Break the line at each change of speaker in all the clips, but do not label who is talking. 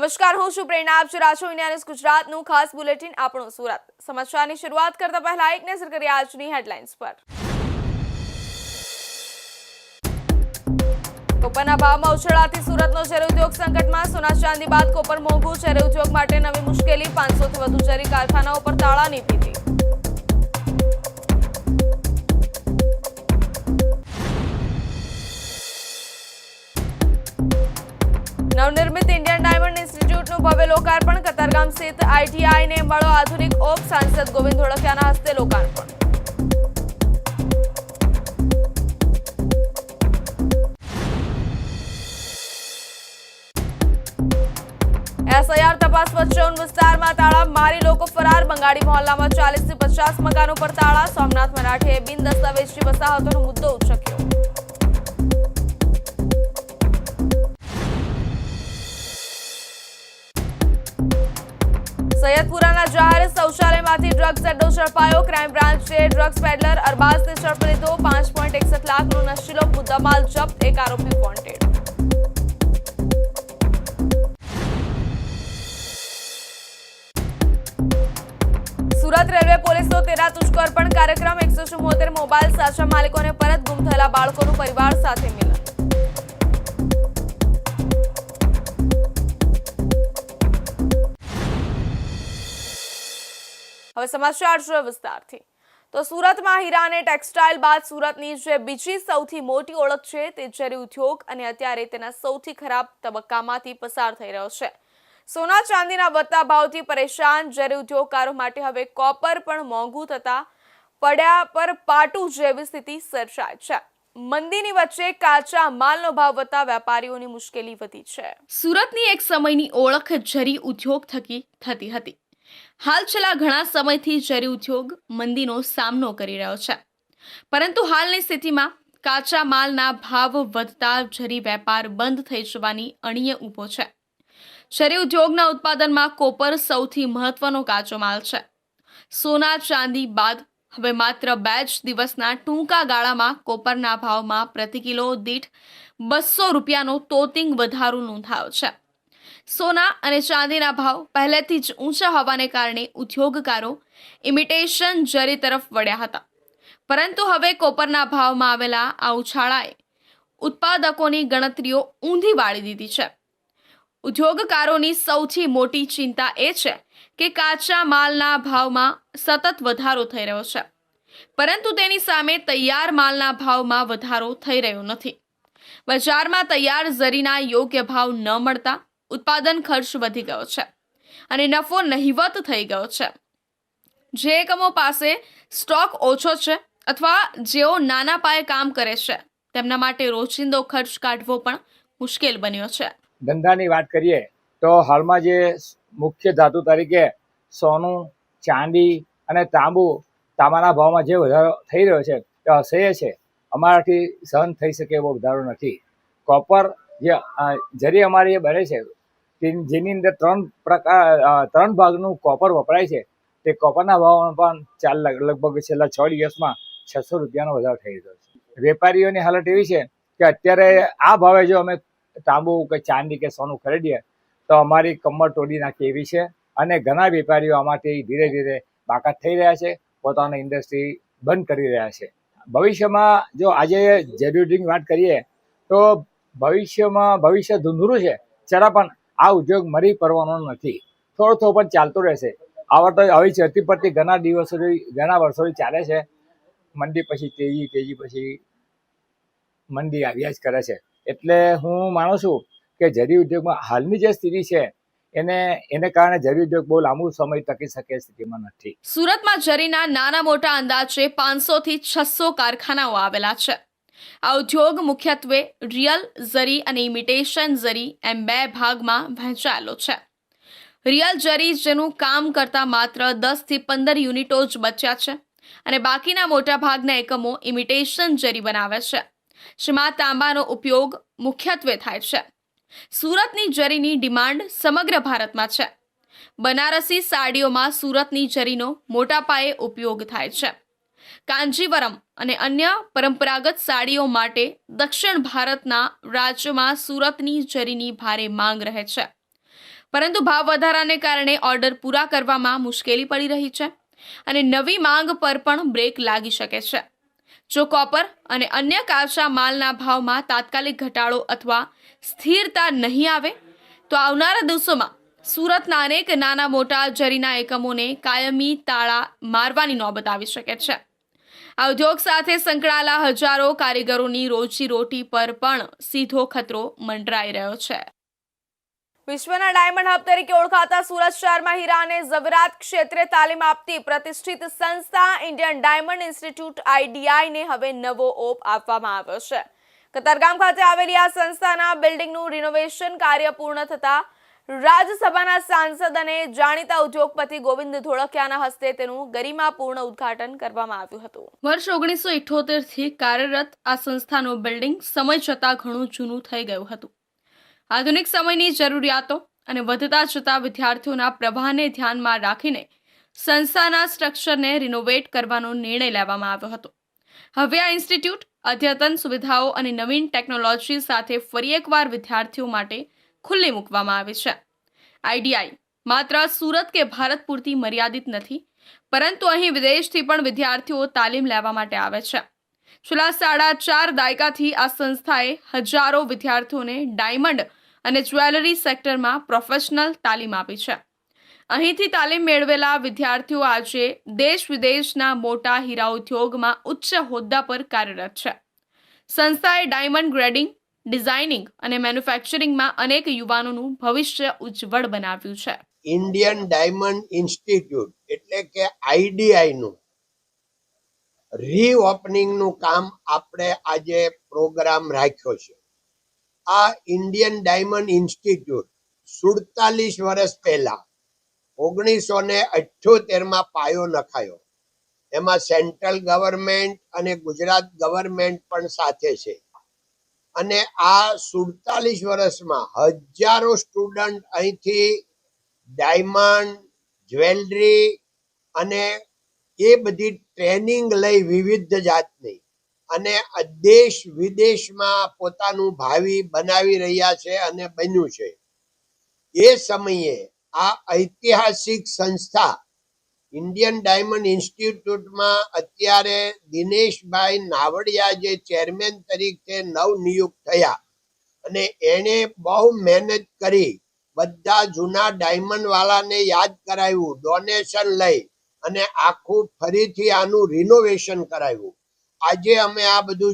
નમસ્કાર, હું છું પ્રેરણા. આપ જોઈ રહ્યા છો ઇન્ડિયા ન્યૂઝ ગુજરાતનું ખાસ બુલેટિન આપણું સુરત. સમાચારની શરૂઆત કરતા પહેલા એક નજર કરીએ આજની હેડલાઇન્સ પર. કોપરના ભાવમાં ઉછળાથી સુરતનો ઝેર ઉદ્યોગ સંકટમાં. સોના ચાંદી બાદ કોપર મોંઘું. ઝેર ઉદ્યોગ માટે નવી મુશ્કેલી. 500 થી વધુ ઝેરી કારખાનાઓ પર તાળાની ભીતિ. નવનિર્મિત ઇન્ડિયન ડાયમંડ ઇન્સ્ટિટ્યૂટનું ભવ્ય લોકાર્પણ. કતારગામ સ્થિત આઈટીઆઈને મળો આધુનિક ઓપ. સાંસદ ગોવિંદ ધોળકિયાના હસ્તે લોકાર્પણ. એસઆઈઆર તપાસ વચ્ચે વિસ્તારમાં તાળા મારી લોકો ફરાર. બંગાળી મહોલ્લામાં 40 થી 50 મકાનો પર તાળા. સોમનાથ મરાઠીએ બિન દસ્તાવેજી વસાહતોનો મુદ્દો ઉચક્યો. સૈયદપુરાના જાહેર શૌચાલયમાંથી ડ્રગ્સ અડ્ડો ઝડપાયો. ક્રાઇમ બ્રાન્ચે ડ્રગ્સ પેડલર અરબાઝને ઝડપી લીધો. 5.61 લાખનો નશીલો મુદ્દામાલ જપ્ત. એક આરોપી વોન્ટેડ. સુરત રેલવે પોલીસનો 13 તુષ્કર પણ કાર્યક્રમ. 174 મોબાઈલ સાચા માલિકોને પરત. ગુમ થયેલા બાળકોનું પરિવાર સાથે મિલન. હવે સમાચાર જોઈએ વિસ્તારથી. તો સુરતમાં હીરા અને ટેક્સટાઇલ બાદ સુરતની જે બીજી સૌથી મોટી ઓળખ છે તે ઝેરી ઉદ્યોગ અને અત્યારે તેના સૌથી ખરાબ તબક્કામાંથી પસાર થઈ રહ્યો છે. સોના ચાંદીના વધતા ભાવથી પરેશાન ઝેરી ઉદ્યોગકારો માટે હવે કોપર પણ મોંઘું થતા પડ્યા પર પાટું જેવી સ્થિતિ સર્જાય છે. મંદીની વચ્ચે કાચા માલનો ભાવ વધતા વેપારીઓની મુશ્કેલી વધી છે. સુરતની એક સમયની ઓળખ ઝેરી ઉદ્યોગ થકી થતી હતી. હાલ છેલ્લા ઘણા સમયથી ઝેરી ઉદ્યોગ મંદીનો સામનો કરી રહ્યો છે. પરંતુ હાલની સ્થિતિમાં કાચા માલના ભાવ વધતા ઝેરી વેપાર બંધ થઈ જવાની અણીએ ઊભો છે. ઝેરી ઉદ્યોગના ઉત્પાદનમાં કોપર સૌથી મહત્વનો કાચો માલ છે. સોના ચાંદી બાદ હવે માત્ર 2 જ દિવસના ટૂંકા ગાળામાં કોપરના ભાવમાં પ્રતિ કિલો દીઠ 200 રૂપિયાનો તોતિંગ વધારો નોંધાયો છે. સોના અને ચાંદીના ભાવ પહેલેથી જ ઊંચા હોવાને કારણે ઉદ્યોગકારો ઇમિટેશન ઝેરી તરફ વળ્યા હતા. પરંતુ હવે કોપરના ભાવમાં આવેલા આ ઉછાળાએ ઉત્પાદકોની ગણતરીઓ ઊંધી વાળી દીધી છે. ઉદ્યોગકારોની સૌથી મોટી ચિંતા એ છે કે કાચા માલના ભાવમાં સતત વધારો થઈ રહ્યો છે, પરંતુ તેની સામે તૈયાર માલના ભાવમાં વધારો થઈ રહ્યો નથી. બજારમાં તૈયાર ઝરીના યોગ્ય ભાવ ન મળતા ઉત્પાદન ખર્ચ વધી ગયો છે અને નફો નહિવત થઈ ગયો છે. જે એકમો પાસે સ્ટોક ઓછો છે અથવા જેઓ નાના પાયે કામ કરે છે તેમના માટે રોજિંદો ખર્ચ કાઢવો પણ મુશ્કેલ બન્યો છે.
ધંધાની વાત કરીએ તો હાલમાં જે મુખ્ય ધાતુ તરીકે સોનું, ચાંદી અને તાંબાના ભાવમાં જે વધારો થઈ રહ્યો છે તે અસહ્ય છે. અમારાથી સહન થઈ શકે એવો વધારો નથી. કોપર જે જરી અમારી બને છે જેની અંદર 3 ભાગનું કોપર વપરાય છે, તે કોપરના ભાવમાં પણ લગભગ છેલ્લા 6 દિવસમાં 600 રૂપિયાનો વધારો થઈ રહ્યો છે. વેપારીઓની હાલત એવી છે કે અત્યારે આ ભાવે જો અમે તાંબુ કે ચાંદી કે સોનું ખરીદીએ તો અમારી કમર તોડી નાખે એવી છે અને ઘણા વેપારીઓ આમાંથી ધીરે ધીરે બાકાત થઈ રહ્યા છે, પોતાની ઇન્ડસ્ટ્રી બંધ કરી રહ્યા છે. ભવિષ્યમાં જો આજે ઝેરી વાત કરીએ તો ભવિષ્ય ધૂંધળું છે, છતાં પણ આ ઉદ્યોગ મરી પડવાનો નથી. થોડો પણ ચાલતો રહેશે. આવા તો આવી ચડતી પડતી ઘણા વર્ષોથી ચાલે છે. મંદી પછી તેજી પછી મંદી આવ્યા જ કરે છે. એટલે હું માનું છું કે ઝેરી ઉદ્યોગમાં હાલની જે સ્થિતિ છે એને કારણે ઝેરી ઉદ્યોગ બહુ લાંબો સમય ટકી શકે સ્થિતિમાં નથી.
સુરતમાં ઝરીના નાના મોટા અંદાજે 500 થી 600 કારખાનાઓ આવેલા છે. આ ઉદ્યોગ મુખ્યત્વે રિયલ ઝરી અને ઇમિટેશન ઝરી એમ 2 ભાગમાં વહેંચાયેલો છે. રિયલ ઝરી જેનું કામ કરતા માત્ર 10 થી 15 યુનિટો જ બચ્યા છે અને બાકીના મોટા ભાગના એકમો ઇમિટેશન ઝરી બનાવે છે, જેમાં તાંબાનો ઉપયોગ મુખ્યત્વે થાય છે. સુરતની ઝરીની ડિમાન્ડ સમગ્ર ભારતમાં છે. બનારસી સાડીઓમાં સુરતની ઝરીનો મોટા પાયે ઉપયોગ થાય છે. કાંજીવરમ અને અન્ય પરંપરાગત સાડીઓ માટે દક્ષિણ ભારતના રાજ્યોમાં સુરતની ઝરીની ભારે માંગ રહે છે. પરંતુ ભાવ વધારાને કારણે ઓર્ડર પૂરા કરવામાં મુશ્કેલી પડી રહી છે અને નવી માંગ પર પણ બ્રેક લાગી શકે છે. જો કોપર અને અન્ય કાચા માલના ભાવમાં તાત્કાલિક ઘટાડો અથવા સ્થિરતા નહીં આવે તો આવનારા દિવસોમાં સુરતના અનેક નાના મોટા જરીના એકમોને કાયમી તાળા મારવાની નોબત આવી શકે છે. આ ઉદ્યોગ સાથે સંકળાયેલા હજારો કારીગરોની રોજીરોટી પર પણ સીધો ખતરો મંડરાઈ રહ્યો છે. વિશ્વના ડાયમંડ હબ તરીકે ઓળખાતા સુરત શહેરમાં હીરા અને ઝવેરાત ક્ષેત્રે તાલીમ આપતી પ્રતિષ્ઠિત સંસ્થા ઇન્ડિયન ડાયમંડ ઇન્સ્ટિટ્યૂટ IDI ને હવે નવો ઓપ આપવામાં આવ્યો છે. કતારગામ ખાતે આવેલી આ સંસ્થાના બિલ્ડિંગનું રિનોવેશન કાર્ય પૂર્ણ થતા રાજ્યસભાના સાંસદ અને જાણીતા ઉદ્યોગપતિ ગોવિંદ ધોળકિયાના હસ્તે તેનું ગરિમાપૂર્ણ ઉદ્ઘાટન કરવામાં આવ્યું હતું. વર્ષ 1978 થી કાર્યરત આ સંસ્થાનું બિલ્ડિંગ સમય જતાં ઘણું જૂનું થઈ ગયું હતું. આધુનિક સમયની જરૂરિયાતો અને વધતા જતા વિદ્યાર્થીઓના પ્રવાહને ધ્યાનમાં રાખીને સંસ્થાના સ્ટ્રક્ચરને રિનોવેટ કરવાનો નિર્ણય લેવામાં આવ્યો હતો. હવે આ ઇન્સ્ટિટ્યૂટ અદ્યતન સુવિધાઓ અને નવીન ટેકનોલોજી સાથે ફરી એકવાર વિદ્યાર્થીઓ માટે ખુલ્લી મૂકવામાં આવી છે. IDI માત્ર સુરત કે ભારત પૂરતી મર્યાદિત નથી, પરંતુ અહીં વિદેશથી પણ વિદ્યાર્થીઓ તાલીમ લેવા માટે આવે છે. છેલ્લા 4.5 દાયકાથી આ સંસ્થાએ હજારો વિદ્યાર્થીઓને ડાયમંડ અને જ્વેલરી સેક્ટરમાં પ્રોફેશનલ તાલીમ આપી છે. અહીંથી તાલીમ મેળવેલા વિદ્યાર્થીઓ આજે દેશ વિદેશના મોટા હીરા ઉદ્યોગમાં ઉચ્ચ હોદ્દા પર કાર્યરત છે. સંસ્થાએ ડાયમંડ ગ્રેડિંગ, ડિઝાઇનિંગ અને મેન્યુફેક્ચરિંગમાં અનેક યુવાનોનું ભવિષ્ય ઉજ્જવળ બનાવ્યું છે.
ઇન્ડિયન ડાયમંડ ઇન્સ્ટિટ્યૂટ એટલે કે IDI નું રીઓપનિંગનું કામ આપણે આજે પ્રોગ્રામ રાખ્યો છે. આ ઇન્ડિયન ડાયમંડ ઇન્સ્ટિટ્યૂટ 47 વર્ષ પહેલા 1978માં પાયો નખાયો. એમાં સેન્ટ્રલ ગવર્મેન્ટ અને ગુજરાત ગવર્મેન્ટ પણ સાથે છે. અને આ 47 વર્ષમાં હજારો સ્ટુડન્ટ અહીંથી ડાયમંડ, જ્વેલરી અને એ બધી ટ્રેનિંગ લઈ વિવિધ જાતની અને દેશ વિદેશમાં પોતાનું ભાવિ બનાવી રહ્યા છે અને બન્યું છે. એ સમયે આ ઐતિહાસિક સંસ્થા ઇન્ડિયન ડાયમંડ ઇન્સ્ટિટ્યૂટમાં અત્યારે દિનેશભાઈ નાવડિયા જે ચેરમેન તરીકે નવનિયુક્ત થયા અને એણે બહુ મહેનત કરી બધા જૂના ડાયમંડ વાળાને યાદ કરાવ્યું, ડોનેશન લઈ અને આખું ફરીથી આનું રિનોવેશન કરાવ્યું. આજે અમે આ બધું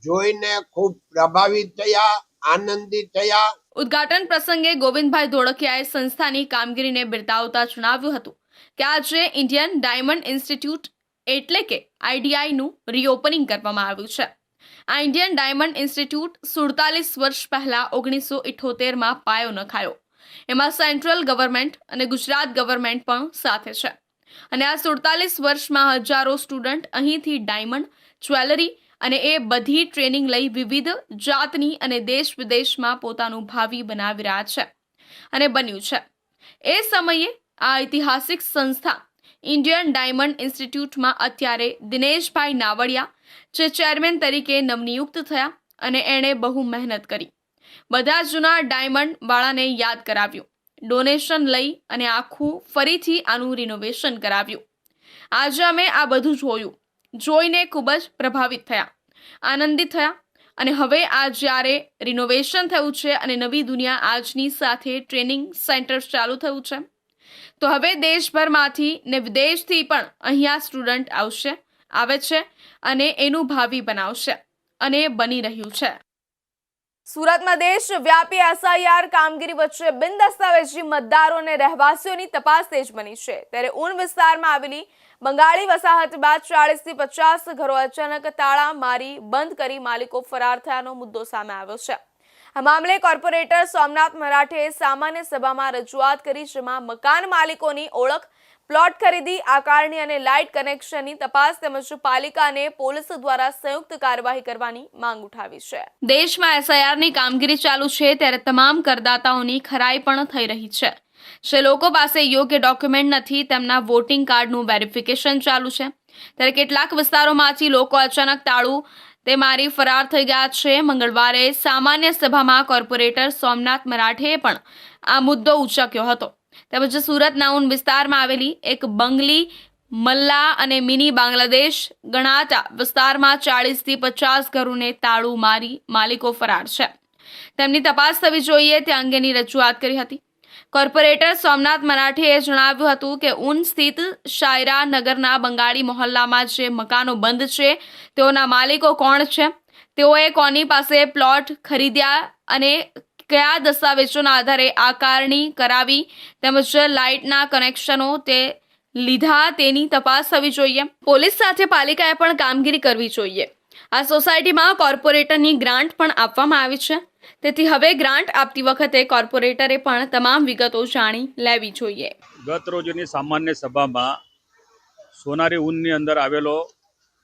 જોઈને ખૂબ પ્રભાવિત થયા, આનંદિત થયા.
ઉદ્ઘાટન પ્રસંગે ગોવિંદભાઈ ધોળકિયાએ સંસ્થાની કામગીરીને બિરદાવતા જણાવ્યું હતું કે આજે ઇન્ડિયન ડાયમંડ ઇન્સ્ટિટ્યૂટ એટલે કે IDI નું રીઓપનિંગ કરવામાં આવ્યું છે. આ ઇન્ડિયન ડાયમંડ ઇન્સ્ટિટ્યૂટ 47 વર્ષ પહેલા 1978માં પાયો નખાયો. એમાં સેન્ટ્રલ ગવર્મેન્ટ અને ગુજરાત ગવર્મેન્ટ પણ સાથે છે. અને આ 47 વર્ષમાં હજારો સ્ટુડન્ટ અહીંથી ડાયમંડ, જ્વેલરી અને એ બધી ટ્રેનિંગ લઈ વિવિધ જાતની અને દેશ વિદેશમાં પોતાનું ભાવિ બનાવી રહ્યા છે અને બન્યું છે. એ સમયે આ ઐતિહાસિક સંસ્થા ઇન્ડિયન ડાયમંડ ઇન્સ્ટિટ્યૂટમાં અત્યારે દિનેશભાઈ નાવડિયા જે ચેરમેન તરીકે નવનિયુક્ત થયા અને એણે બહુ મહેનત કરી. બધા જૂના ડાયમંડ વાળાને યાદ કરાવ્યું, ડોનેશન લઈ અને આખું ફરીથી આનું રિનોવેશન કરાવ્યું. આજે અમે આ બધું જોઈને ખૂબ જ પ્રભાવિત થયા, આનંદિત થયા અને હવે આ જ્યારે રિનોવેશન થયું છે અને નવી દુનિયા આજની સાથે ટ્રેનિંગ સેન્ટર ચાલુ થયું છે, તો હવે દેશભરમાંથી ને વિદેશથી પણ અહીંયા સ્ટુડન્ટ આવે છે અને એનું ભાવિ બનાવશે અને બની રહ્યું છે. સુરતમાં દેશવ્યાપી SIR કામગીરી વચ્ચે બિનદસ્તાવેજી મતદારો અને રહેવાસીઓની તપાસ તેજ બની છે. ત્યારે ઊન વિસ્તારમાં આવેલી બંગાળી વસાહત બાદ 40 થી 50 ઘરો અચાનક તાળા મારી બંધ કરી માલિકો ફરાર થયાનો મુદ્દો સામે આવ્યો છે. આ મામલે કોર્પોરેટર સોમનાથ મરાઠેએ સામાન્ય સભામાં રજૂઆત કરી, જેમાં મકાન માલિકોની ઓળખ, પ્લોટ ખરીદી, આકારણી અને લાઇટ કનેક્શનની તપાસ તેમજ પાલિકા અને પોલીસ દ્વારા સંયુક્ત કાર્યવાહી કરવાની માંગ ઉઠાવી છે. દેશમાં SIRની કામગીરી ચાલુ છે ત્યારે તમામ કરદાતાઓની ખરાઈ પણ થઈ રહી છે. જે લોકો પાસે યોગ્ય ડોક્યુમેન્ટ નથી તેમના વોટિંગ કાર્ડનું વેરિફિકેશન ચાલુ છે. ત્યારે કેટલાક વિસ્તારોમાંથી લોકો અચાનક તાળું તે મારી ફરાર થઈ ગયા છે. મંગળવારે સામાન્ય સભામાં કોર્પોરેટર સોમનાથ મરાઠેએ પણ આ મુદ્દો ઉચક્યો હતો. તેમજ સુરતના ઉન વિસ્તારમાં આવેલી એક બંગલી મલ્લા અને મિની બાંગ્લાદેશ ગણાતા વિસ્તારમાં 40 થી 50 ઘરોને તાળું મારી માલિકો ફરાર છે. તેમની તપાસ થવી જોઈએ તે અંગેની રજૂઆત કરી હતી. કોર્પોરેટર સોમનાથ મરાઠીએ જણાવ્યું હતું કે ઉન સ્થિત શાયરા નગરના બંગાળી મહોલ્લામાં જે મકાનો બંધ છે તેઓના માલિકો કોણ છે, તેઓએ કોની પાસે પ્લોટ ખરીદ્યા અને કયા દસ્તાવેજોના આધારે આકારણી કરાવી તેમજ લાઇટના કનેક્શનો તે લીધા તેની તપાસ થવી જોઈએ. પોલીસ સાથે પાલિકાએ પણ કામગીરી કરવી જોઈએ. આ સોસાયટીમાં કોર્પોરેટરની ગ્રાન્ટ પણ આપવામાં આવી છે, તેથી હવે ગ્રાન્ટ આપતી વખતે કોર્પોરેટરે પણ તમામ વિગતો જાણી લેવી જોઈએ.
ગત રોજની સામાન્ય સભામાં સોનારી ઊનની અંદર આવેલો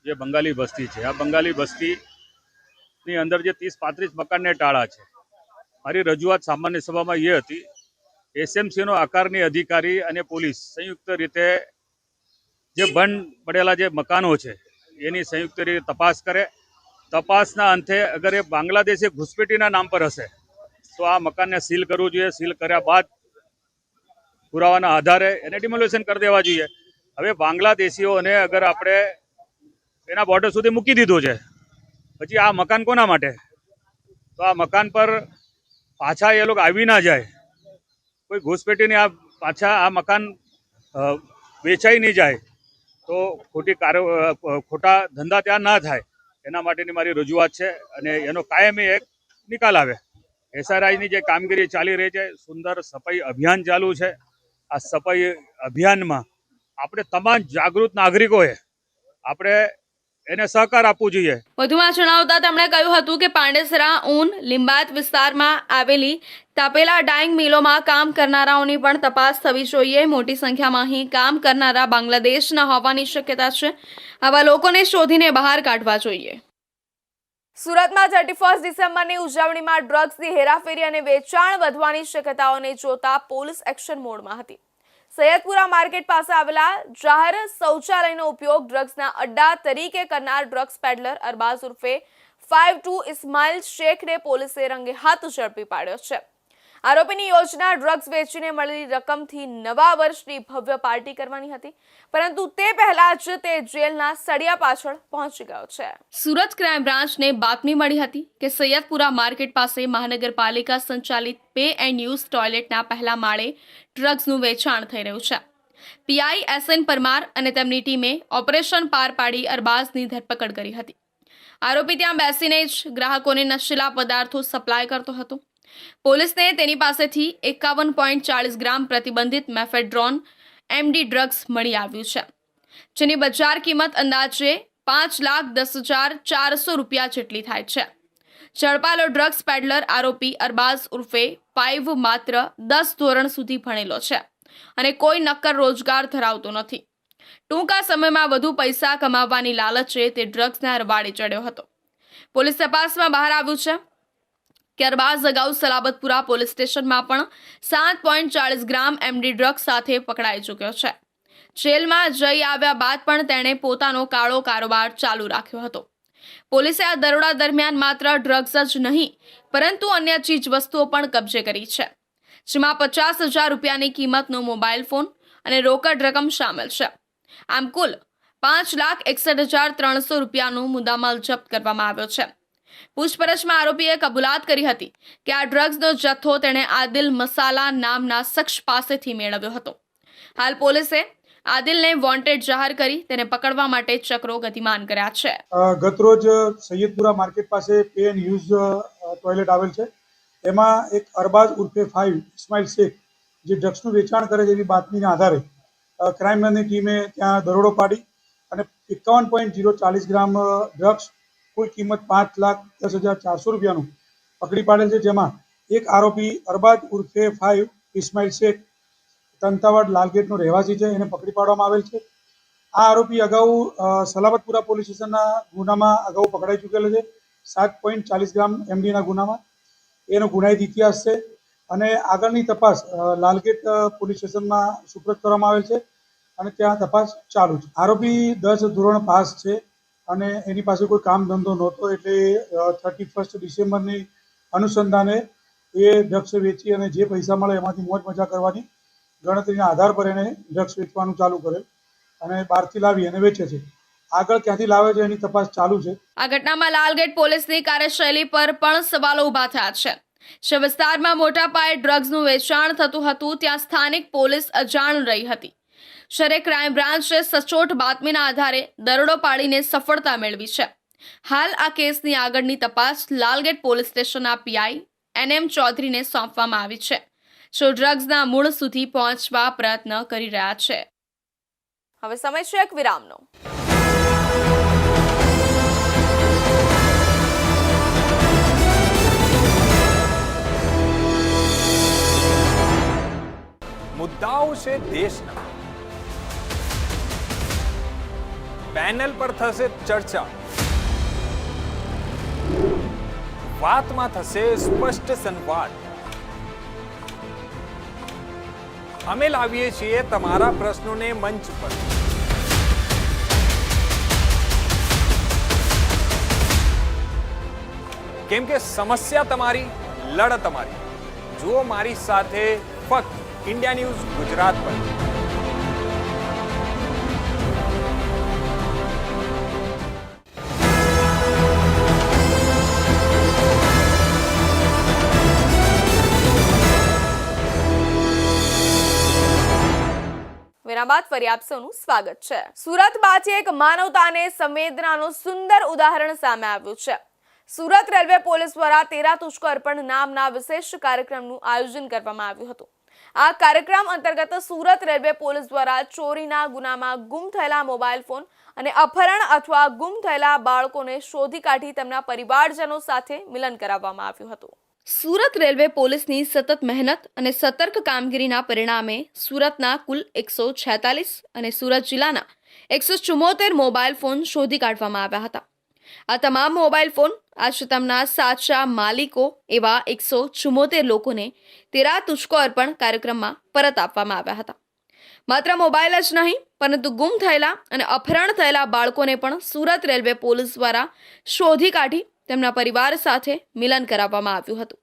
જે બંગાળી બસ્તી છે, આ બંગાળી બસ્તીની અંદર જે 30-35 મકાનને ટાળા છે. મારી રજૂઆત સામાન્ય સભામાં એ હતી, એસએમસીનો આકારની અધિકારી અને પોલીસ સંયુક્ત રીતે જે બંધ પડેલા જે મકાનો છે એની સંયુક્ત રીતે તપાસ કરે. તપાસના અંતે અગર એ બાંગ્લાદેશી ઘુસપેઠીના નામ પર હશે તો આ મકાનને સીલ કરવું જોઈએ. સીલ કર્યા બાદ પુરાવાના આધારે એને ડિમોલિશન કરી દેવા જોઈએ. હવે બાંગ્લાદેશીઓને અગર આપણે એના બોર્ડર સુધી મૂકી દીધું છે, પછી આ મકાન કોના માટે? તો આ મકાન પર પાછા એ લોકો આવી ના જાય, કોઈ ઘૂસપેઠીને આ પાછા આ મકાન વેચાઈ નહીં જાય, તો ખોટા ધંધા ત્યાં ના થાય, એના માટેની મારી રજૂઆત છે અને એનો કાયમી એક નિકાલ આવે. એસઆરઆઈની જે કામગીરી ચાલી રહી છે, સુંદર સફાઈ અભિયાન ચાલુ છે. આ સફાઈ અભિયાનમાં આપણે તમામ જાગૃત નાગરિકોએ આપણે એને સહકાર આપવું જોઈએ.
વધુમાં જણાવતા તેમણે કહ્યું હતું કે પાંડેસરા ઊન લિંબાયત વિસ્તારમાં આવેલી તાપેલા ડાઇંગ મિલોમાં કામ કરનારાઓની પણ તપાસ થવી જોઈએ. મોટી સંખ્યામાં અહીં કામ કરનારા બાંગ્લાદેશના હોવાની શક્યતા છે. આવા લોકોને શોધીને બહાર કાઢવા જોઈએ. સુરતમાં 31 ડિસેમ્બરની ઉજવણીમાં ડ્રગ્સની હેરાફેરી અને વેચાણ વધવાની શક્યતાઓને જોતા પોલીસ એક્શન મોડમાં હતી. સૈયદપુરા માર્કેટ પાસે આવેલા જાહેર શૌચાલયનો ઉપયોગ ડ્રગ્સના અડ્ડા તરીકે કરનાર ડ્રગ્સ પેડલર અરબાઝ ઉર્ફે 52 ઇસ્માઇલ શેખને પોલીસે રંગે હાથ ઝડપી પાડ્યો છે. આરોપીની યોજના ડ્રગ્સ વેચીને મળેલી રકમથી નવા વર્ષની ભવ્ય પાર્ટી કરવાની હતી, પરંતુ તે પહેલા જ તે જેલના સળિયા પાછળ પહોંચી ગયો છે. સુરત ક્રાઇમ બ્રાન્ચને બાતમી મળી હતી કે સૈયદપુરા માર્કેટ પાસે મહાનગરપાલિકા સંચાલિત પે એન્ડ યુઝ ટોયલેટના પહેલા માળે ડ્રગ્સનું વેચાણ થઈ રહ્યું છે. પીઆઈ એસએન પરમાર અને તેમની ટીમે ઓપરેશન પાર પાડી અરબાઝની ધરપકડ કરી હતી. આરોપી ત્યાં બેસીને જ ગ્રાહકોને નશીલા પદાર્થો સપ્લાય કરતો હતો. પોલીસને તેની પાસેથી 51.40 ગ્રામ પ્રતિબંધિત મેફેડ્રોન એમડી ડ્રગ્સ મળી આવ્યું છે, જેની બજાર કિંમત અંદાજે 5,10,400 રૂપિયા જેટલી થાય છે. ઝડપાયેલો ડ્રગ્સ પેડલર આરોપી અરબાઝ ઉર્ફે 5 માત્ર 10 ધોરણ સુધી ભણેલો છે અને કોઈ નક્કર રોજગાર ધરાવતો નથી. ટૂંકા સમયમાં વધુ પૈસા કમાવવાની લાલચે તે ડ્રગ્સના રવાડે ચડ્યો હતો. પોલીસ તપાસમાં બહાર આવ્યું છે કે અરબાઝ અગાઉ સલાબતપુરા પોલીસ સ્ટેશનમાં પણ 7.40 ગ્રામ એમડી ડ્રગ્સ સાથે પકડાઈ ચૂક્યો છે. જેલમાં જઈ આવ્યા બાદ પણ તેણે પોતાનો કાળો કારોબાર ચાલુ રાખ્યો હતો. પોલીસે આ દરોડા દરમિયાન માત્ર ડ્રગ્સ જ નહીં પરંતુ અન્ય ચીજ વસ્તુઓ પણ કબજે કરી છે, જેમાં 50,000 રૂપિયાની કિંમતનો મોબાઈલ ફોન અને રોકડ રકમ સામેલ છે. આમ કુલ 5,61,300 રૂપિયાનો મુદ્દામાલ જપ્ત કરવામાં આવ્યો છે. પૂછપરછમાં આરોપીએ કબૂલાત કરી હતી કે આ ડ્રગ્સનો જથ્થો તેણે આદિલ મસાલા નામના શખ્સ પાસેથી મેળવ્યો હતો. હાલ પોલીસે આદિલને વોન્ટેડ જાહેર કરી તેને પકડવા માટે ચક્રો ગતિમાન કર્યા છે.
ગતરોજ સૈયદપુરા માર્કેટ પાસે પે એન્ડ યુઝ ટોયલેટ આવેલ છે, એમાં એક અરબાઝ ઉર્ફે 5 ઇસ્માઇલ શેખ જે ડ્રગ્સનું વેચાણ કરે છે એવી બાતમીના આધારે ક્રાઇમની ટીમે ત્યાં દરોડો પાડી અને 51.040 ગ્રામ ડ્રગ્સ કુલ કિંમત 5,10,400 રૂપિયાનું પકડી પાડેલ છે, જેમાં એક આરોપી અરબાઝ ઉર્ફે 5 ઇસ્માઇલ શેખ તંતાવાડ લાલગેટનો રહેવાસી છે, એને પકડી પાડવામાં આવેલ છે. આ આરોપી અગાઉ સલાબતપુરા પોલીસ સ્ટેશનના ગુનામાં અગાઉ પકડાઈ ચૂકેલો છે, 7.40 ગ્રામ એમડીના ગુનામાં. એનો ગુનાહિત ઇતિહાસ છે અને આગળની તપાસ લાલગેટ પોલીસ સ્ટેશનમાં સુપ્રત કરવામાં આવેલ છે અને ત્યાં તપાસ ચાલુ છે. આરોપી 10 ધોરણ પાસ છે અને એની પાસે કોઈ કામ ધંધો નહોતો, એટલે 31 ડિસેમ્બરની અનુસંધાને એ ડ્રગ્સ વેચી અને જે પૈસા મળે એમાંથી મોજ મજા કરવાની ગણતરીના આધાર પર એને ડ્રગ્સ વેચવાનું ચાલુ કરે અને બહારથી લાવી અને વેચે છે. આગળ ક્યાંથી લાવે છે એની તપાસ ચાલુ છે.
આ ઘટનામાં લાલગેટ પોલીસની કાર્યશૈલી પર પણ સવાલો ઊભા થયા છે. જે વિસ્તારમાં મોટા પાયે ડ્રગ્સનું વેચાણ થતું હતું ત્યાં સ્થાનિક પોલીસ અજાણ રહી હતી, જ્યારે ક્રાઇમ બ્રાન્ચે સચોટ બાતમીના આધારે દરોડો પાડીને સફળતા મેળવી છે. હાલ આ કેસની આગળની તપાસ લાલગેટ પોલીસ સ્ટેશનના પીઆઈ NM ચૌધરીને સોંપવામાં આવી છે, જો ડ્રગ્સના મૂળ સુધી પહોંચવા પ્રયત્ન કરી રહ્યા છે. હવે સમય છે એક વિરામનો.
મુદ્દાઓ છે દેશના, પેનલ પર થશે ચર્ચા, વાતમાં થશે સ્પષ્ટ સંવાદ. અમે લાવીએ છીએ તમારા પ્રશ્નોને મંચ પર. કેમ કે સમસ્યા તમારી, લડત અમારી. જુઓ મારી સાથે ફક્ત इंडिया न्यूज गुजरात पर.
વિરામ બાદ ફરી આપ સૌનું સ્વાગત છે. સુરતમાંથી એક માનવતા અને સંવેદનાનું સુંદર ઉદાહરણ સામે આવ્યું છે. સુરત રેલવે પોલીસ દ્વારા 13 તુજકો અર્પણ નામના વિશેષ કાર્યક્રમનું આયોજન કરવામાં આવ્યું હતું. આ કાર્યક્રમ અંતર્ગત સુરત રેલવે પોલીસ દ્વારા ચોરીના ગુનામાં ગુમ થયેલા મોબાઈલ ફોન અને અપહરણ અથવા ગુમ થયેલા બાળકોને શોધી કાઢી તેમના પરિવારજનો સાથે મિલન કરાવવામાં આવ્યું હતું. સુરત રેલવે પોલીસની સતત મહેનત અને સતર્ક કામગીરીના પરિણામે સુરતના કુલ 146 અને સુરત જિલ્લાના 174 મોબાઈલ ફોન શોધી કાઢવામાં આવ્યા હતા. આ તમામ મોબાઈલ ફોન આજે તેમના સાચા માલિકો એવા 174 લોકોને 13 તુજકો અર્પણ કાર્યક્રમમાં પરત આપવામાં આવ્યા હતા. માત્ર મોબાઈલ જ નહીં પરંતુ ગુમ થયેલા અને અપહરણ થયેલા બાળકોને પણ સુરત રેલવે પોલીસ દ્વારા શોધી કાઢી તેમના પરિવાર સાથે મિલન કરાવવામાં આવ્યું હતું,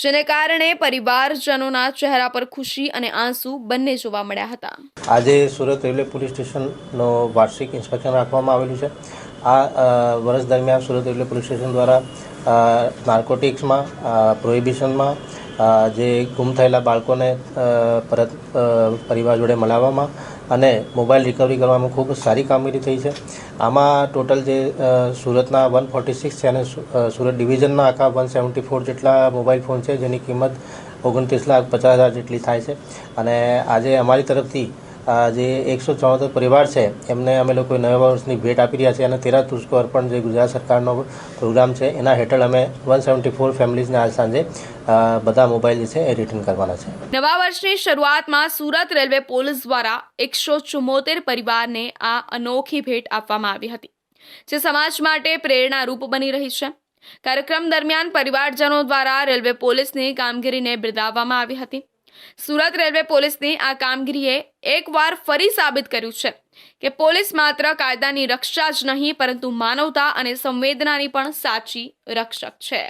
જેને કારણે પરિવારજનોના ચહેરા પર ખુશી અને આંસુ બંને જોવા મળ્યા હતા.
આજે સુરત રેલવે પોલીસ સ્ટેશનનો વાર્ષિક ઇન્સ્પેક્શન રાખવામાં આવેલું છે. આ વર્ષ દરમિયાન સુરત રેલવે પોલીસ સ્ટેશન દ્વારા નાર્કોટિક્સમાં, પ્રોહિબિશનમાં, જે ગુમ થયેલા બાળકોને પરત પરિવાર જોડે મળાવવામાં અને મોબાઈલ રિકવરી કરવામાં ખૂબ સારી કામગીરી થઈ છે. આમાં ટોટલ જે સુરતના 146 છે અને સુરત ડિવિઝનના આખા 174 જેટલા મોબાઈલ ફોન છે, જેની કિંમત 29,50,000 જેટલી થાય છે. અને આજે અમારી તરફથી જે 174 પરિવાર છે એમને અમે લોકો નવા વર્ષની ભેટ આપી રહ્યા છે અને 13 તુજકો અર્પણ જે ગુજરાત સરકારનો પ્રોગ્રામ છે એના હેઠળ અમે 174 ફેમિલીઝને આજ સાંજે બધા મોબાઈલ જે છે એ રિટર્ન કરવાના છે.
નવા વર્ષની શરૂઆતમાં સુરત રેલવે પોલીસ દ્વારા 174 પરિવારને આ અનોખી ભેટ આપવામાં આવી હતી, જે સમાજ માટે પ્રેરણારૂપ બની રહી છે. કાર્યક્રમ દરમિયાન પરિવારજનો દ્વારા રેલવે પોલીસની કામગીરીને બિરદાવવામાં આવી હતી. સુરત રેલવે પોલીસની આ કામગીરીએ એકવાર ફરી સાબિત કર્યું છે કે પોલીસ માત્ર કાયદાની રક્ષા જ નહીં પરંતુ માનવતા અને સંવેદનાની પણ સાચી રક્ષક છે.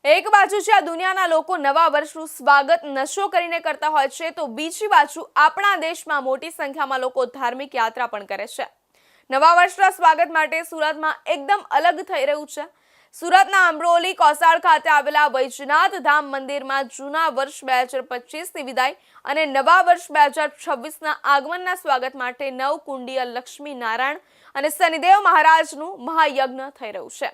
એક બાજુ છે આ દુનિયાના લોકો નવા વર્ષનું સ્વાગત નશો કરીને કરતા હોય છે, તો બીજી બાજુ આપણા દેશમાં મોટી સંખ્યામાં લોકો ધાર્મિક યાત્રા પણ કરે છે. નવા વર્ષના સ્વાગત માટે સુરતમાં એકદમ અલગ થઈ રહ્યું છે. સુરતના અમરોલી કોસાળ ખાતે આવેલા વૈજનાથ ધામ મંદિરમાં જૂના વર્ષ 2025ની વિદાય અને નવા વર્ષ 2026ના આગમનના સ્વાગત માટે નવકુંડીય લક્ષ્મી નારાયણ અને શનિદેવ મહારાજનું મહાયજ્ઞ થઈ રહ્યું છે,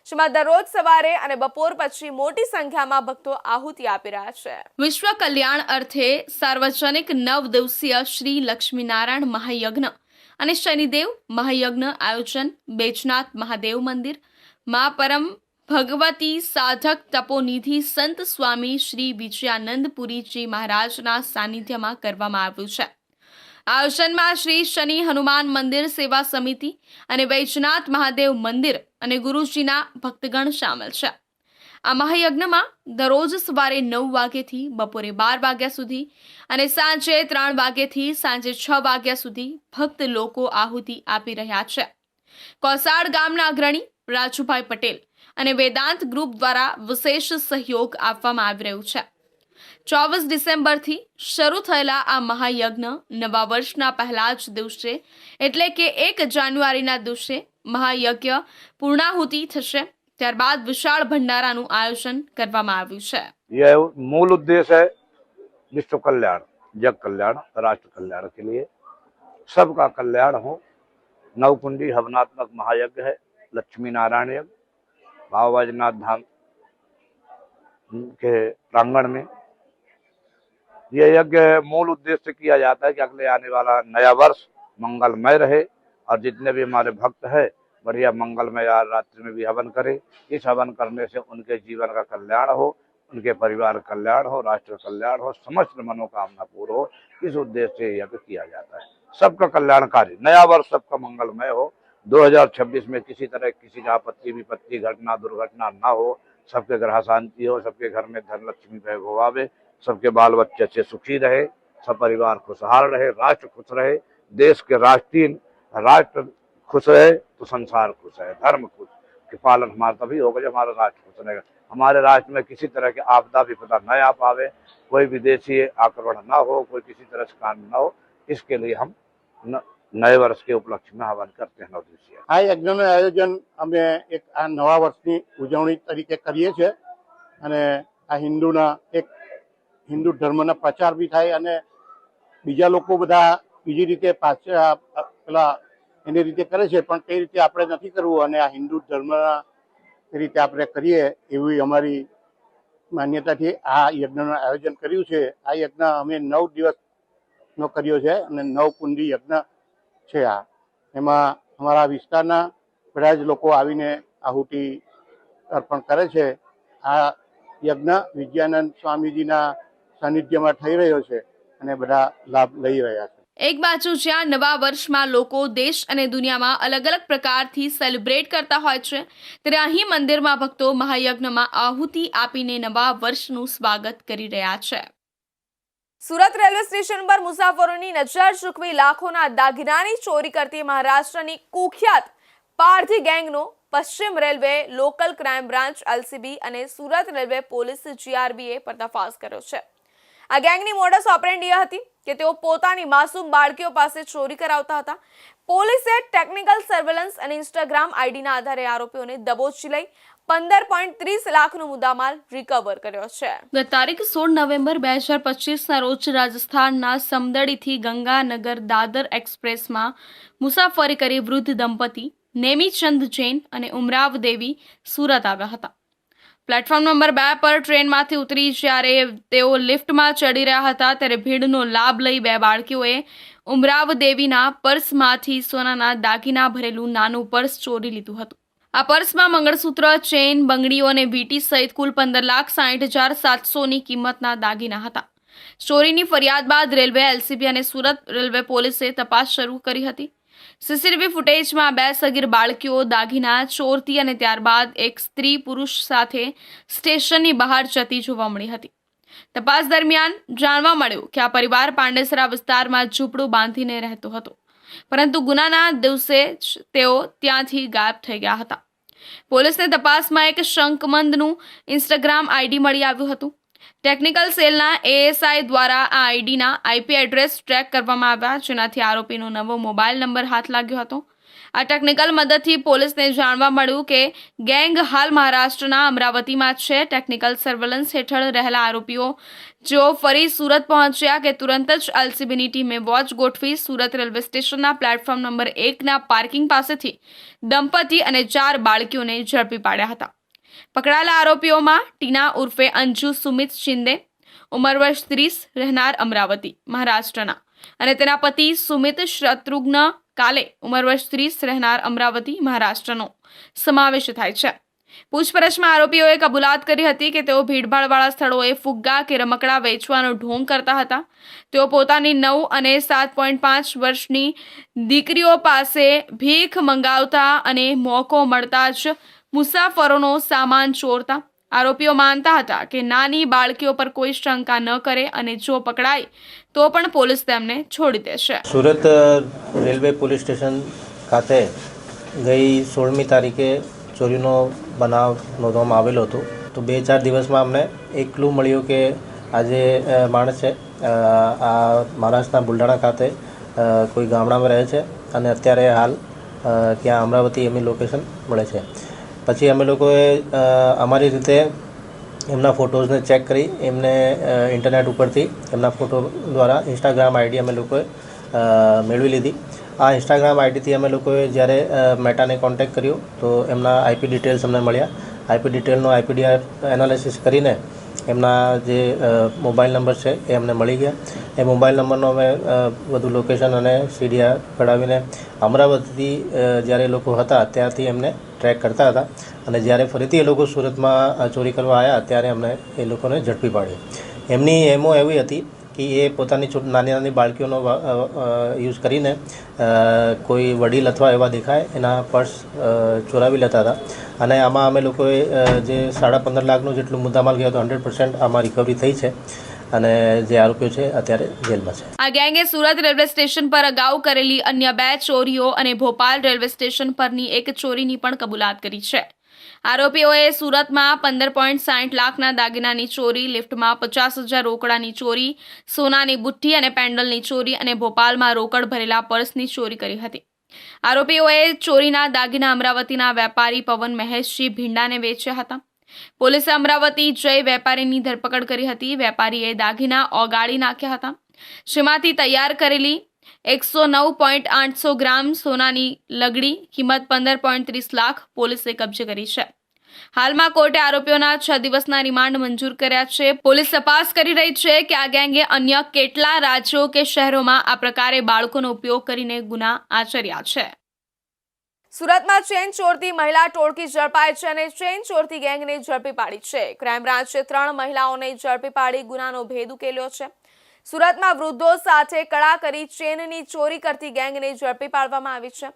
જેમાં દરરોજ સવારે અને બપોર પછી મોટી સંખ્યામાં ભક્તો આહુતિ આપી રહ્યા છે. વિશ્વ કલ્યાણ અર્થે સાર્વજનિક 9 દિવસીય શ્રી લક્ષ્મીનારાયણ મહાયજ્ઞ અને શનિદેવ મહાયજ્ઞ આયોજન બેજનાથ મહાદેવ મંદિર મા પરમ ભગવતી સાધક તપોનિધિ સંત સ્વામી શ્રી વિજયાનંદપુરીજી મહારાજના સાનિધ્યમાં કરવામાં આવ્યું છે. આયોજનમાં શ્રી શનિ હનુમાન મંદિર સેવા સમિતિ અને વૈજનાથ મહાદેવ મંદિર અને ગુરુજીના ભક્તગણ સામેલ છે. આ મહાયજ્ઞમાં દરરોજ સવારે 9 વાગ્યાથી બપોરે 12 વાગ્યા સુધી અને સાંજે 3 વાગ્યાથી સાંજે 6 વાગ્યા સુધી ભક્ત લોકો આહુતિ આપી રહ્યા છે. કોસાળ ગામના અગ્રણી રાજુભાઈ પટેલ અને વેદાંત ગ્રુપ દ્વારા વિશેષ સહયોગ આપવામાં આવી રહ્યું છે. 24 ડિસેમ્બરથી શરૂ થયેલા આ મહાયજ્ઞ નવા વર્ષના પહેલા જ દિવસે એટલે કે 1 જાન્યુઆરીના દિવસે મહાયજ્ઞ પૂર્ણાહુતિ થશે. ત્યારબાદ વિશાળ ભંડારાનું આયોજન કરવામાં આવ્યું છે.
यह मूल उद्देश्य है विश्व कल्याण, जग कल्याण, राष्ट्र कल्याण के लिए सबका कल्याण हो. नवकुंडी हवनात्मक महायज्ञ है, लक्ष्मी नारायण यज्ञ, बाबा बैजनाथ धाम के प्रांगण में. ये यज्ञ मूल उद्देश्य किया जाता है कि अगले आने वाला नया वर्ष मंगलमय रहे और जितने भी हमारे भक्त है बढ़िया मंगलमय रात्रि में भी हवन करें. इस हवन करने से उनके जीवन का कल्याण हो, उनके परिवार का कल्याण हो, राष्ट्र कल्याण हो, समस्त मनोकामना पूर्ण हो. इस उद्देश्य से यज्ञ किया जाता है. सबका कल्याणकारी नया वर्ष सबका मंगलमय हो. 2026 में किसी तरह किसी का आपत्ति विपत्ति घटना दुर्घटना ना हो. सबके ग्रह शांति हो, सबके घर में धन लक्ष्मी वैभव आवे, सबके बाल बच्चे अच्छे सुखी रहे, सब परिवार खुशहाल रहे, राष्ट्र खुश रहे. देश के राष्ट्र खुश रहे तो संसार खुश है, धर्म खुश के पालन हमारा तभी होगा जब हमारा राष्ट्र खुश रहेगा. हमारे राष्ट्र में किसी तरह की आपदा विपदा न आ पावे, कोई विदेशी आक्रमण न हो, कोई किसी तरह से कांड न हो. इसके लिए हम नए वर्ष के उपलक्ष्य में हवन करते हैं. 9 दिवसीय
આ યજ્ઞનું આયોજન અમે એક આ નવા વર્ષની ઉજવણી તરીકે કરીએ છીએ અને આ હિન્દુ ધર્મના પ્રચાર બી થાય અને બીજા લોકો બધા બીજી રીતે પાછા પેલા એની રીતે કરે છે પણ તે રીતે આપણે નથી કરવું અને આ હિન્દુ ધર્મના રીતે આપણે કરીએ એવી અમારી માન્યતાથી આ યજ્ઞનું આયોજન કર્યું છે. આ યજ્ઞ અમે 9 દિવસનો કર્યો છે અને 9 કુંડી યજ્ઞ છે. એમાં અમારા વિસ્તારના બધા જ લોકો આવીને આહુતિ અર્પણ કરે છે. આ યજ્ઞ વિજયાનંદ સ્વામીજીના સાનિધ્યમાં થઈ રહ્યો છે અને બધા લાભ લઈ રહ્યા છે.
એક બાજુ જ્યાં નવા વર્ષમાં લોકો દેશ અને દુનિયામાં અલગ અલગ પ્રકારથી સેલિબ્રેટ કરતા હોય છે, ત્યારે અહીં મંદિરમાં ભક્તો મહાયજ્ઞમાં આહુતિ આપીને નવા વર્ષનું સ્વાગત કરી રહ્યા છે. સુરત રેલવે સ્ટેશન પર મુસાફરોની નજર ચૂકવી લાખોના દાગીનાની ચોરી કરતી મહારાષ્ટ્રની કુખ્યાત પારધી ગેંગનો પશ્ચિમ railway local crime branch LCB અને સુરત રેલવે પોલીસ GRBએ પર્દાફાશ કર્યો છે. આ ગેંગની મોડસ ઓપરેન્ડી હતી કે તેઓ પોતાની માસૂમ બાળકીઓ પાસે ચોરી કરાવતા હતા. પોલીસે ટેકનિકલ સર્વેલન્સ અને ઇન્સ્ટાગ્રામ આઈડીના આધારે આરોપીઓને દબોચી લઈ 15.30 લાખનો મુદ્દામાલ રિકવર કર્યો છે. ગત તારીખ 16 નવેમ્બર 2025ના રોજ રાજસ્થાનના સમદડીથી ગંગાનગર દાદર એક્સપ્રેસમાં મુસાફરી કરી વૃદ્ધ દંપતી નેમીચંદ જૈન અને ઉમરાવ દેવી સુરત આવ્યા હતા. પ્લેટફોર્મ નંબર 2 પર ટ્રેનમાંથી ઉતરી જ્યારે તેઓ લિફ્ટમાં ચડી રહ્યા હતા ત્યારે ભીડનો લાભ લઈ 2 બાળકીઓએ ઉમરાવ દેવીના પર્સમાંથી સોનાના દાગીના ભરેલું નાનું પર્સ ચોરી લીધું હતું. આ પર્સમાં મંગળસૂત્ર, ચેઇન, બંગડીઓ અને વીંટી સહિત કુલ 15,60,700ની કિંમતના દાગીના હતા. ચોરીની ફરિયાદ બાદ રેલવે, LCB અને સુરત રેલવે પોલીસે તપાસ શરૂ કરી હતી. CCTV ફૂટેજમાં 2 સગીર બાળકીઓ દાગીના ચોરતી અને ત્યારબાદ એક સ્ત્રી પુરુષ સાથે સ્ટેશનની બહાર જતી જોવા મળી હતી. તપાસ દરમિયાન જાણવા મળ્યું કે આ પરિવાર પાંડેસરા વિસ્તારમાં ઝૂંપડું બાંધીને રહેતો હતો, પરંતુ ગુનાના દિવસે જ તેઓ ત્યાંથી ગાયબ થઈ ગયા હતા. પોલીસને તપાસમાં એક શંકમંદનું ઇન્સ્ટાગ્રામ આઈડી મળી આવ્યું હતું. ટેકનિકલ સેલના ASI દ્વારા આ આઈડીના IP એડ્રેસ ટ્રેક કરવામાં આવ્યા, જેનાથી આરોપીનો નવો મોબાઈલ નંબર હાથ લાગ્યો હતો. આ ટેકનિકલ મદદથી પોલીસને જાણવા મળ્યું કે ગેંગ હાલ મહારાષ્ટ્રના અમરાવતીમાં છે. ટેકનિકલ સર્વેલન્સ હેઠળ રહેલા આરોપીઓ જેઓ ફરી સુરત પહોંચ્યા કે તુરંત જ LCBની ટીમે વોચ ગોઠવી સુરત રેલવે સ્ટેશનના પ્લેટફોર્મ નંબર 1ના પાર્કિંગ પાસેથી દંપતી અને 4 બાળકીઓને ઝડપી પાડ્યા હતા. પકડાયેલા આરોપીઓમાં ટીના ઉર્ફે અંજુ સુમિત શિંદે, ઉંમર વર્ષ 30, રહેનાર અમરાવતી, મહારાષ્ટ્રના, અને તેના પતિ સુમિત શત્રુઘ્ન કાલે, ઉંમર વર્ષ 30, રહેનાર અમરાવતી, મહારાષ્ટ્રનો સમાવેશ થાય છે. પૂછપરછમાં આરોપીઓએ કબૂલાત કરી હતી કે તેઓ ભીડભાડવાળા સ્થળોએ ફુગ્ગા કે રમકડા વેચવાનો ઢોંગ કરતા હતા. તેઓ પોતાની 9 અને 7.5 વર્ષની દીકરીઓ પાસે ભીખ મંગાવતા અને મોકો મળતા જ મુસાફરોનો સામાન ચોરતા. આરોપીઓ માનતા હતા કે નાની બાળકીઓ પર કોઈ શંકા ન કરે અને જો પકડાય તો પણ પોલીસ તેમને છોડી દેશે.
સુરત રેલવે પોલીસ સ્ટેશન ખાતે ગઈ 16મી તારીખે ચોરીનો બનાવ નોંધવામાં આવેલો હતો. તો 2-4 દિવસમાં અમને એક ક્લુ મળ્યું કે આજે માણસ છે આ મહારાષ્ટ્રના બુલઢાણા ખાતે કોઈ ગામડામાં રહે છે અને અત્યારે હાલ ત્યાં અમરાવતી એમની લોકેશન મળે છે. પછી અમે લોકોએ અમારી રીતે એમના ફોટોઝને ચેક કરી એમને ઇન્ટરનેટ ઉપરથી એમના ફોટો દ્વારા ઇન્સ્ટાગ્રામ આઈડી અમે લોકોએ મેળવી લીધી. આ ઇન્સ્ટાગ્રામ આઈડીથી અમે લોકોએ જ્યારે મેટાને કોન્ટેક્ટ કર્યો તો એમના આઈપી ડિટેલ્સ અમને મળ્યા. આઈપી ડિટેલનો આઈપીડીઆર એનાલિસિસ કરીને એમના જે મોબાઈલ નંબર છે એ અમને મળી ગયા. એ મોબાઈલ નંબરનો અમે વધુ લોકેશન અને સીડીઆર કઢાવીને અમરાવતીથી જ્યારે એ લોકો હતા ત્યારથી એમને ટ્રેક કરતા હતા અને જ્યારે ફરીથી એ લોકો સુરતમાં ચોરી કરવા આવ્યા ત્યારે અમને એ લોકોને ઝડપી પાડ્યા. એમની એમો એવી હતી કે એ પોતાની નાની નાની બાળકીઓનો યુઝ કરીને કોઈ વડીલ અથવા એવા દેખાય એના પર્સ ચોરાવી લેતા હતા અને આમાં અમે લોકોએ જે 15.5 લાખનું જેટલું મુદ્દામાલ ગયો હતો 100% આમાં રિકવરી થઈ છે અને જે આરોપીઓ છે અત્યારે જેલમાં છે.
આ ગેંગે સુરત રેલવે સ્ટેશન પર અગાઉ કરેલી અન્ય 2 ચોરીઓ અને ભોપાલ રેલવે સ્ટેશન પરની એક ચોરીની પણ કબૂલાત કરી છે. આરોપીઓએ સુરતમાં 15.60 લાખના દાગીનાની ચોરી, લિફ્ટમાં 50,000 રોકડાની ચોરી, સોનાની બુટ્ટી અને પેન્ડલની ચોરી અને ભોપાલમાં રોકડ ભરેલા પર્સની ચોરી કરી હતી. આરોપીઓએ ચોરીના દાગીના અમરાવતીના વેપારી પવન મહેશજી ભીંડાને વેચ્યા હતા. પોલીસે અમરાવતી જય વેપારીની ધરપકડ કરી હતી. વેપારીએ દાગીના ઓગાળી નાખ્યા હતા, જેમાંથી તૈયાર કરેલી 109.800 ગ્રામ સોનાની લગડી કિંમત 15.30 લાખ પોલીસે કબજે કરી છે. હાલમાં કોર્ટે આરોપીઓના 6 દિવસના રિમાન્ડ મંજૂર કર્યા છે. પોલીસ તપાસ કરી રહી છે કે આ ગેંગે અન્ય કેટલા રાજ્યો કે શહેરોમાં આ પ્રકારે બાળકોનો ઉપયોગ કરીને ગુના આચર્યા છે. સુરતમાં ચેન ચોરતી મહિલા ટોળકી ઝડપાઈ છે અને ચેન ચોરતી ગેંગને ઝડપી પાડી છે. ક્રાઇમ બ્રાન્ચે 3 મહિલાઓને ઝડપી પાડી ગુનાનો ભેદ ઉકેલ્યો છે. સુરતમાં વૃદ્ધો સાથે કળા કરી ચેનની ચોરી કરતી ગેંગને ઝડપી પાડવામાં આવી છે.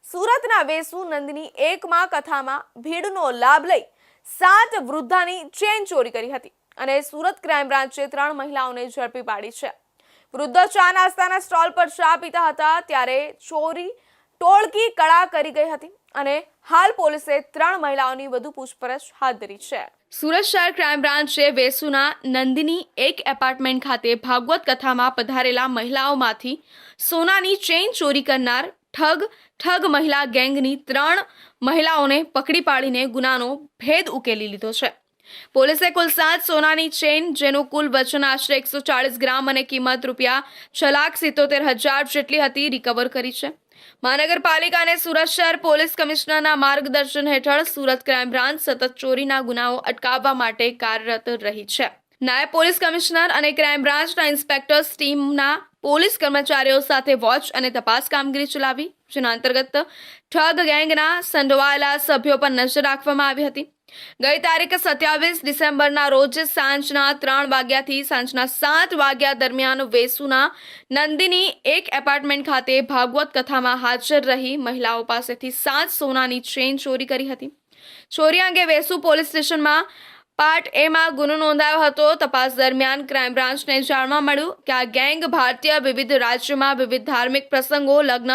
સુરતના વેસુ નંદની એકમાં કથામાં ભીડનો લાભ લઈ 7 વૃદ્ધાની ચેન ચોરી કરી હતી અને સુરત ક્રાઇમ બ્રાન્ચે 3 મહિલાઓને ઝડપી પાડી છે. વૃદ્ધો ચા નાસ્તાના સ્ટોલ પર ચા પીતા હતા ત્યારે ચોરી ટોળકી કળા કરી ગઈ હતી અને હાલ પોલીસે 3 મહિલાઓની વધુ પૂછપરછ હાથ ધરી છે. સુરત શહેર ક્રાઇમ બ્રાન્ચે વેસુના નંદની એક એપાર્ટમેન્ટ ખાતે ભાગવત કથામાં પધારેલા મહિલાઓમાંથી સોનાની ચેઇન ચોરી કરનાર ઠગ મહિલા ગેંગની 3 મહિલાઓને પકડી પાડીને ગુનાનો ભેદ ઉકેલી લીધો છે. પોલીસે કુલ 7 સોનાની ચેઇન જેનું કુલ વજન આશરે 140 ગ્રામ અને કિંમત ₹6,77,000 જેટલી હતી રિકવર કરી છે. મહાનગરપાલિકા અને સુરત શહેર પોલીસ કમિશનરના માર્ગદર્શન હેઠળ સુરત ક્રાઇમ બ્રાન્ચ સતત ચોરીના ગુનાઓ અટકાવવા માટે કાર્યરત રહી છે. નાયબ પોલીસ કમિશનર અને ક્રાઇમ બ્રાન્ચના ઇન્સ્પેક્ટર્સ ટીમના પોલીસ કર્મચારીઓ સાથે વોચ અને તપાસ કામગીરી ચલાવી, જેના અંતર્ગત ઠગ ગેંગના સંડોવાયેલા સભ્યો પર નજર રાખવામાં આવી હતી. ગઈ તારીખ 27 ડિસેમ્બરના રોજ સાંજના 3 વાગ્યાથી સાંજના 7 વાગ્યા દરમિયાન વેસુના નંદીની એક એપાર્ટમેન્ટ ખાતે ભાગવત કથામાં હાજર રહી મહિલાઓ પાસેથી 7 સોનાની ચેઇન ચોરી કરી હતી. ચોરી અંગે વેસુ પોલીસ સ્ટેશનમાં પાર્ટ એમાં ગુનો નોંધાયો હતો. તપાસ દરમિયાન ક્રાઇમ બ્રાન્ચને જાણવા મળ્યું કે આ ગેંગ ભારતીય વિવિધ રાજ્યોમાં વિવિધ ધાર્મિક પ્રસંગો, લગ્ન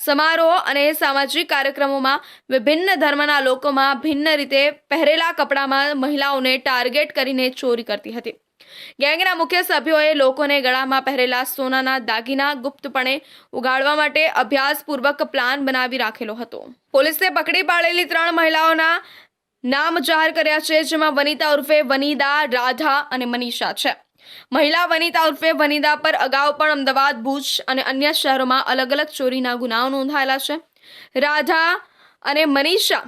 સમારોહ અને સામાજિક કાર્યક્રમોમાં વિભિન્ન ધર્મના લોકોમાં ભિન્ન રીતે પહેરેલા કપડામાં મહિલાઓને ટાર્ગેટ કરીને ચોરી કરતી હતી. ગેંગના મુખ્ય સભ્યોએ લોકોને ગળામાં પહેરેલા સોનાના દાગીના ગુપ્તપણે ઉગાડવા માટે અભ્યાસપૂર્વક પ્લાન બનાવી રાખેલો હતો. પોલીસે પકડી પાડેલી 3 મહિલાઓના નામ જાહેર કર્યા છે, જેમાં વનિતા ઉર્ફે વનિદા, રાધા અને મનીષા છે. મહિલા વનિતા ઉર્ફે વનિદા પર અગાઉ પણ અમદાવાદ, ભુજ અને અન્ય શહેરોમાં અલગ અલગ ચોરીના ગુનાઓ નોંધાયેલા છે. રાધા અને મનીષા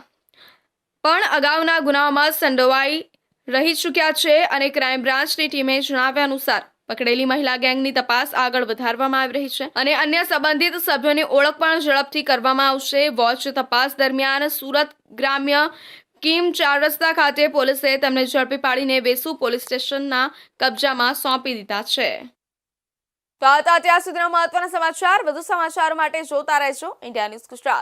પણ અગાઉના ગુનાઓમાં સંડોવાઈ રહી ચૂક્યા છે અને ક્રાઇમ બ્રાન્ચની ટીમે જણાવ્યા અનુસાર પકડેલી મહિલા ગેંગની તપાસ આગળ વધારવામાં આવી રહી છે અને અન્ય સંબંધિત સભ્યોની ઓળખ પણ ઝડપથી કરવામાં આવશે. વોચ તપાસ દરમિયાન સુરત ગ્રામ્ય કિમ 4 રસ્તા ખાતે પોલીસે તેમને ઝડપી પાડીને વેસુ પોલીસ સ્ટેશનના કબજામાં સોંપી દીધા છે. તો આ હતા અત્યાર સુધીના મહત્વના સમાચાર. વધુ સમાચાર માટે જોતા રહેજો ઇન્ડિયા ન્યૂઝ ગુજરાત.